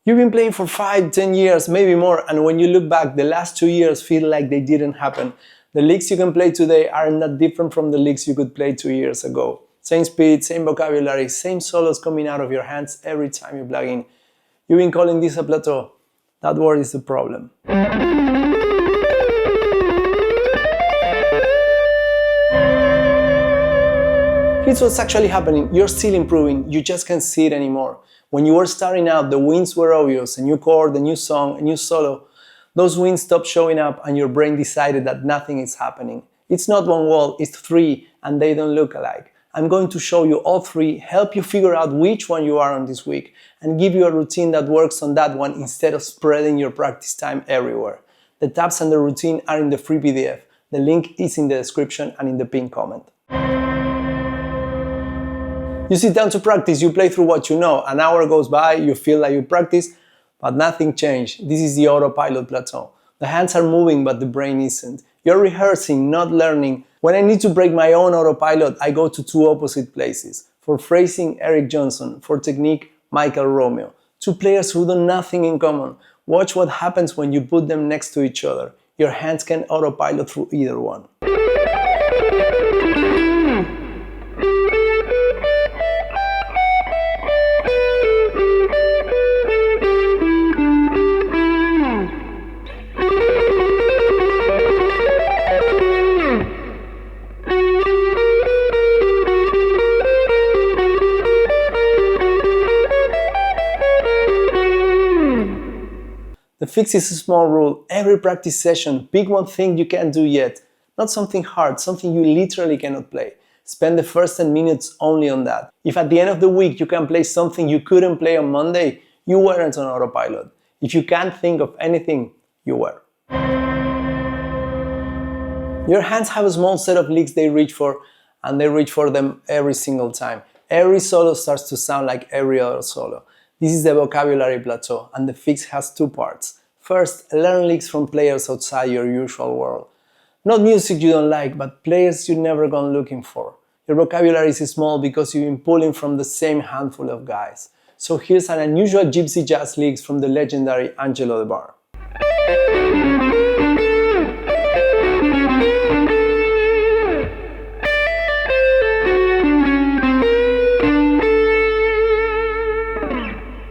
You've been playing for 5, 10 years, maybe more, and when you look back, the last 2 years feel like they didn't happen. The licks you can play today are not different from the licks you could play 2 years ago. Same speed, same vocabulary, same solos coming out of your hands every time you plug in. You've been calling this a plateau. That word is the problem. Here's what's actually happening. You're still improving, you just can't see it anymore. When you were starting out, the wins were obvious, a new chord, a new song, a new solo. Those wins stopped showing up and your brain decided that nothing is happening. It's not one wall, it's 3, and they don't look alike. I'm going to show you all 3, help you figure out which one you are on this week, and give you a routine that works on that one instead of spreading your practice time everywhere. The tabs and the routine are in the free PDF. The link is in the description and in the pinned comment. You sit down to practice, you play through what you know. An hour goes by, you feel like you practice, but nothing changed. This is the autopilot plateau. The hands are moving, but the brain isn't. You're rehearsing, not learning. When I need to break my own autopilot, I go to 2 opposite places. For phrasing, Eric Johnson. For technique, Michael Romeo. 2 players who do nothing in common. Watch what happens when you put them next to each other. Your hands can autopilot through either one. The fix is a small rule. Every practice session, pick one thing you can't do yet. Not something hard, something you literally cannot play. Spend the first 10 minutes only on that. If at the end of the week you can play something you couldn't play on Monday, you weren't on autopilot. If you can't think of anything, you were. Your hands have a small set of licks they reach for, and they reach for them every single time. Every solo starts to sound like every other solo. This is the vocabulary plateau, and the fix has 2 parts. First, learn licks from players outside your usual world. Not music you don't like, but players you've never gone looking for. Your vocabulary is small because you've been pulling from the same handful of guys. So here's an unusual gypsy jazz licks from the legendary Angelo De Bar.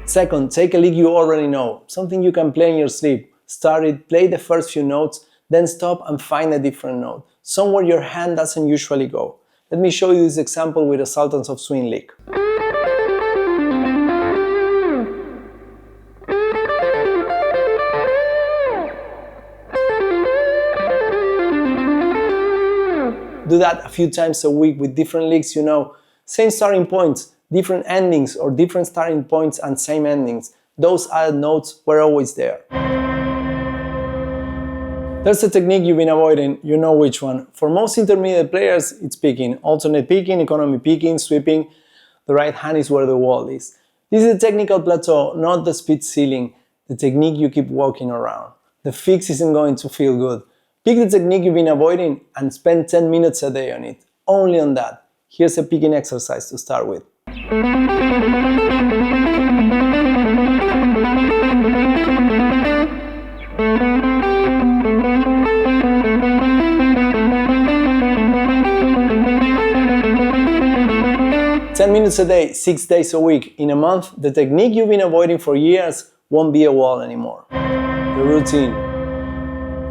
Second, take a lick you already know, something you can play in your sleep. Start it, play the first few notes, then stop and find a different note, somewhere your hand doesn't usually go. Let me show you this example with a Sultans of Swing lick. Do that a few times a week with different licks you know. Same starting points, different endings, or different starting points and same endings. Those added notes were always there. There's a technique you've been avoiding, you know which one. For most intermediate players, it's picking. Alternate picking, economy picking, sweeping. The right hand is where the wall is. This is the technical plateau, not the speed ceiling, the technique you keep walking around. The fix isn't going to feel good. Pick the technique you've been avoiding and spend 10 minutes a day on it. Only on that. Here's a picking exercise to start with. 10 minutes a day, 6 days a week. In a month, the technique you've been avoiding for years won't be a wall anymore. The routine.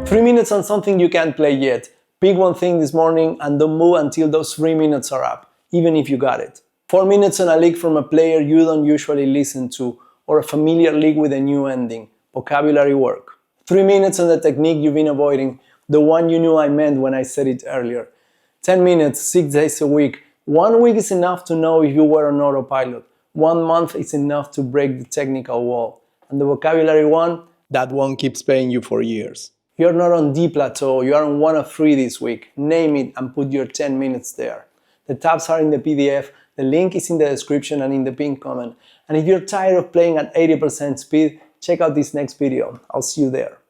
3 minutes on something you can't play yet. Pick one thing this morning and don't move until those 3 minutes are up, even if you got it. 4 minutes on a lick from a player you don't usually listen to, or a familiar lick with a new ending. Vocabulary work. 3 minutes on the technique you've been avoiding, the one you knew I meant when I said it earlier. 10 minutes, 6 days a week. 1 week is enough to know if you were on autopilot. 1 month is enough to break the technical wall. And the vocabulary one, that one keeps paying you for years. You're not on D plateau, you are on 1 of 3 this week. Name it and put your 10 minutes there. The tabs are in the PDF, the link is in the description and in the pinned comment. And if you're tired of playing at 80% speed, check out this next video. I'll see you there.